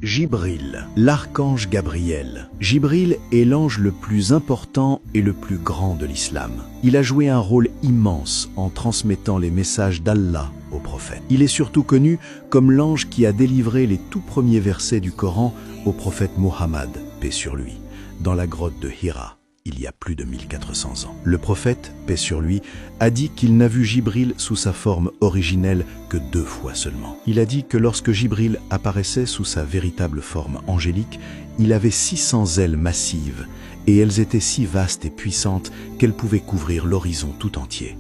Jibril, l'archange Gabriel. Jibril est l'ange le plus important et le plus grand de l'islam. Il a joué un rôle immense en transmettant les messages d'Allah aux prophètes. Il est surtout connu comme l'ange qui a délivré les tout premiers versets du Coran au prophète Muhammad, paix sur lui, dans la grotte de Hira, il y a plus de 1400 ans. Le prophète, paix sur lui, a dit qu'il n'a vu Jibril sous sa forme originelle que 2 fois seulement. Il a dit que lorsque Jibril apparaissait sous sa véritable forme angélique, il avait 600 ailes massives et elles étaient si vastes et puissantes qu'elles pouvaient couvrir l'horizon tout entier.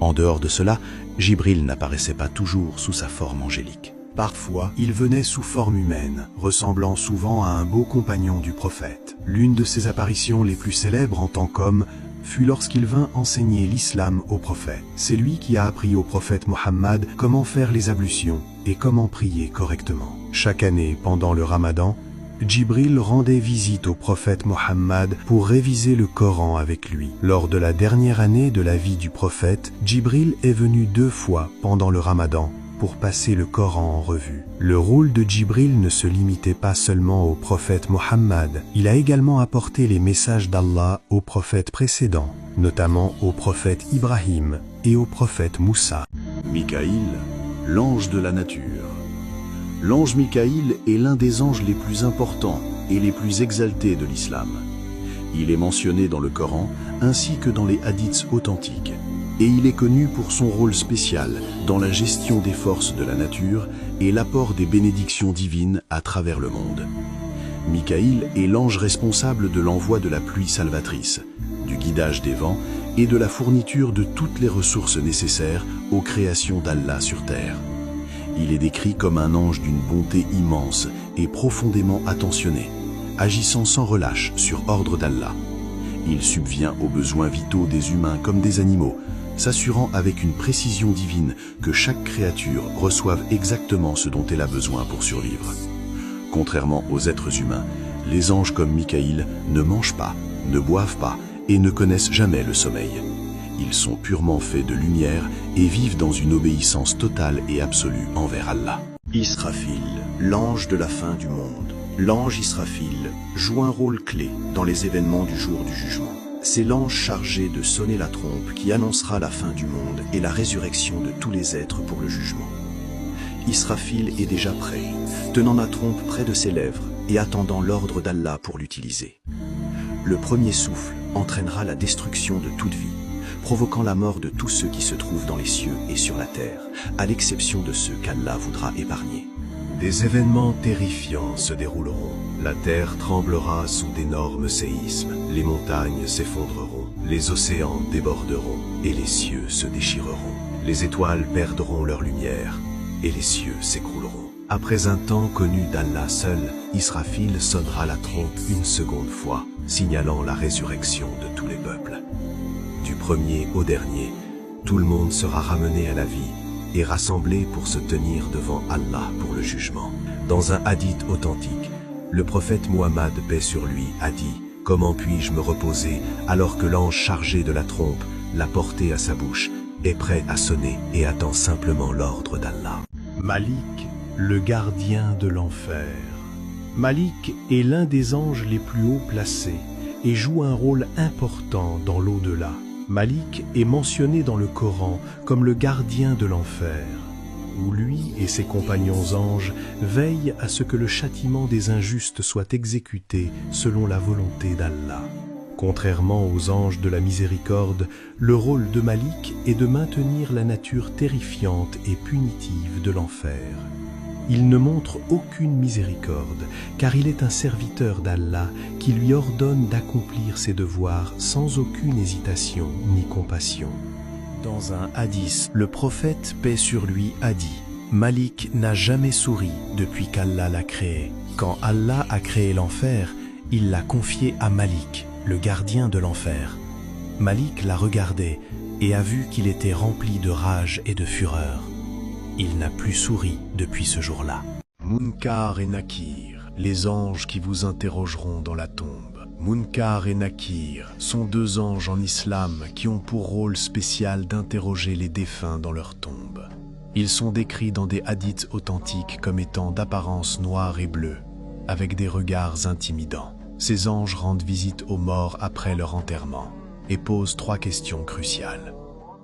En dehors de cela, Jibril n'apparaissait pas toujours sous sa forme angélique. Parfois, il venait sous forme humaine, ressemblant souvent à un beau compagnon du prophète. L'une de ses apparitions les plus célèbres en tant qu'homme fut lorsqu'il vint enseigner l'islam au prophète. C'est lui qui a appris au prophète Mohammed comment faire les ablutions et comment prier correctement. Chaque année, pendant le Ramadan, Jibril rendait visite au prophète Mohammed pour réviser le Coran avec lui. Lors de la dernière année de la vie du prophète, Jibril est venu 2 fois pendant le Ramadan pour passer le Coran en revue. Le rôle de Jibril ne se limitait pas seulement au prophète Mohammed, il a également apporté les messages d'Allah aux prophètes précédents, notamment au prophète Ibrahim et au prophète Moussa. Mikaïl, l'ange de la nature. L'ange Mikaïl est l'un des anges les plus importants et les plus exaltés de l'islam. Il est mentionné dans le Coran ainsi que dans les hadiths authentiques. Et il est connu pour son rôle spécial dans la gestion des forces de la nature et l'apport des bénédictions divines à travers le monde. Mikaïl est l'ange responsable de l'envoi de la pluie salvatrice, du guidage des vents et de la fourniture de toutes les ressources nécessaires aux créations d'Allah sur terre. Il est décrit comme un ange d'une bonté immense et profondément attentionné, agissant sans relâche sur ordre d'Allah. Il subvient aux besoins vitaux des humains comme des animaux, s'assurant avec une précision divine que chaque créature reçoive exactement ce dont elle a besoin pour survivre. Contrairement aux êtres humains, les anges comme Mikaïl ne mangent pas, ne boivent pas et ne connaissent jamais le sommeil. Ils sont purement faits de lumière et vivent dans une obéissance totale et absolue envers Allah. Israfil, l'ange de la fin du monde. L'ange Israfil joue un rôle clé dans les événements du jour du jugement. C'est l'ange chargé de sonner la trompe qui annoncera la fin du monde et la résurrection de tous les êtres pour le jugement. Israfil est déjà prêt, tenant la trompe près de ses lèvres et attendant l'ordre d'Allah pour l'utiliser. Le premier souffle entraînera la destruction de toute vie, provoquant la mort de tous ceux qui se trouvent dans les cieux et sur la terre, à l'exception de ceux qu'Allah voudra épargner. Des événements terrifiants se dérouleront. La terre tremblera sous d'énormes séismes, les montagnes s'effondreront, les océans déborderont et les cieux se déchireront. Les étoiles perdront leur lumière et les cieux s'écrouleront. Après un temps connu d'Allah seul, Israfil sonnera la trompe une seconde fois, signalant la résurrection de tous les peuples. Du premier au dernier, tout le monde sera ramené à la vie et rassemblé pour se tenir devant Allah pour le jugement. Dans un hadith authentique, le prophète Muhammad, paix sur lui, a dit « Comment puis-je me reposer alors que l'ange chargé de la trompe, l'a porté à sa bouche, est prêt à sonner et attend simplement l'ordre d'Allah ?» Malik, le gardien de l'enfer. Malik est l'un des anges les plus haut placés et joue un rôle important dans l'au-delà. Malik est mentionné dans le Coran comme le gardien de l'enfer, où lui et ses compagnons anges veillent à ce que le châtiment des injustes soit exécuté selon la volonté d'Allah. Contrairement aux anges de la miséricorde, le rôle de Malik est de maintenir la nature terrifiante et punitive de l'enfer. Il ne montre aucune miséricorde, car il est un serviteur d'Allah qui lui ordonne d'accomplir ses devoirs sans aucune hésitation ni compassion. Dans un hadith, le prophète, paix sur lui, a dit « Malik n'a jamais souri depuis qu'Allah l'a créé. Quand Allah a créé l'enfer, il l'a confié à Malik, le gardien de l'enfer. Malik l'a regardé et a vu qu'il était rempli de rage et de fureur. Il n'a plus souri depuis ce jour-là. » Munkar et Nakir, les anges qui vous interrogeront dans la tombe. Munkar et Nakir sont 2 anges en islam qui ont pour rôle spécial d'interroger les défunts dans leur tombe. Ils sont décrits dans des hadiths authentiques comme étant d'apparence noire et bleue, avec des regards intimidants. Ces anges rendent visite aux morts après leur enterrement et posent 3 questions cruciales.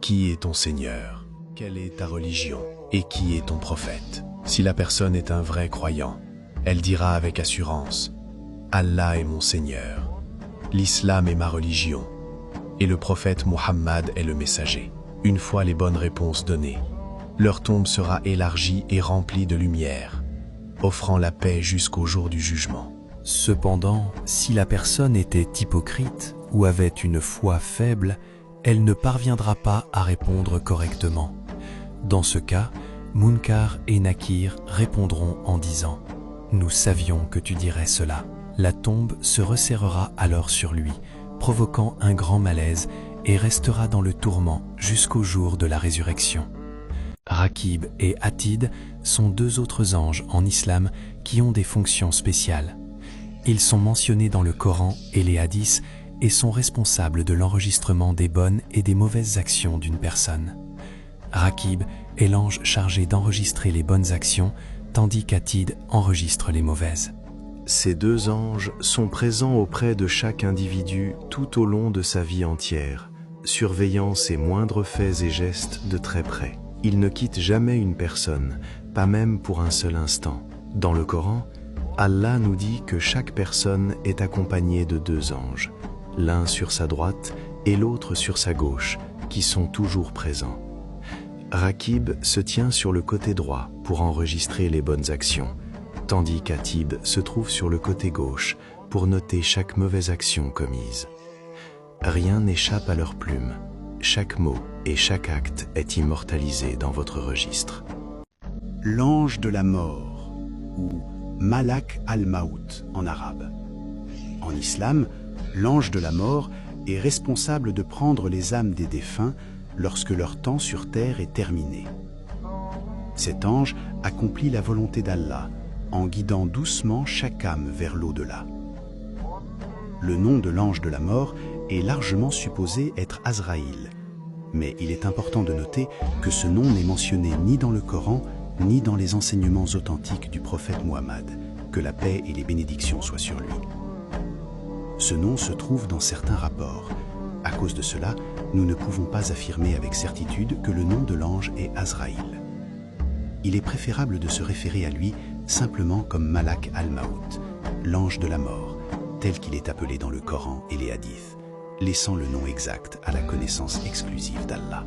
Qui est ton Seigneur? Quelle est ta religion? Et qui est ton prophète? Si la personne est un vrai croyant, elle dira avec assurance: Allah est mon Seigneur, l'Islam est ma religion, et le prophète Muhammad est le messager. Une fois les bonnes réponses données, leur tombe sera élargie et remplie de lumière, offrant la paix jusqu'au jour du jugement. Cependant, si la personne était hypocrite ou avait une foi faible, elle ne parviendra pas à répondre correctement. Dans ce cas, Munkar et Nakir répondront en disant « Nous savions que tu dirais cela ». La tombe se resserrera alors sur lui, provoquant un grand malaise et restera dans le tourment jusqu'au jour de la résurrection. Rakib et Atid sont 2 autres anges en islam qui ont des fonctions spéciales. Ils sont mentionnés dans le Coran et les hadiths et sont responsables de l'enregistrement des bonnes et des mauvaises actions d'une personne. Rakib est l'ange chargé d'enregistrer les bonnes actions, tandis qu'Atid enregistre les mauvaises. Ces 2 anges sont présents auprès de chaque individu tout au long de sa vie entière, surveillant ses moindres faits et gestes de très près. Ils ne quittent jamais une personne, pas même pour un seul instant. Dans le Coran, Allah nous dit que chaque personne est accompagnée de 2 anges, l'un sur sa droite et l'autre sur sa gauche, qui sont toujours présents. Rakib se tient sur le côté droit pour enregistrer les bonnes actions, tandis qu'Atid se trouve sur le côté gauche pour noter chaque mauvaise action commise. Rien n'échappe à leur plume. Chaque mot et chaque acte est immortalisé dans votre registre. L'ange de la mort, ou Malak al-Maut en arabe. En islam, l'ange de la mort est responsable de prendre les âmes des défunts lorsque leur temps sur terre est terminé. Cet ange accomplit la volonté d'Allah en guidant doucement chaque âme vers l'au-delà. Le nom de l'ange de la mort est largement supposé être Azraïl, mais il est important de noter que ce nom n'est mentionné ni dans le Coran ni dans les enseignements authentiques du prophète Muhammad, que la paix et les bénédictions soient sur lui. Ce nom se trouve dans certains rapports. À cause de cela, nous ne pouvons pas affirmer avec certitude que le nom de l'ange est Azraïl. Il est préférable de se référer à lui simplement comme Malak al-Maut, l'ange de la mort, tel qu'il est appelé dans le Coran et les hadiths, laissant le nom exact à la connaissance exclusive d'Allah.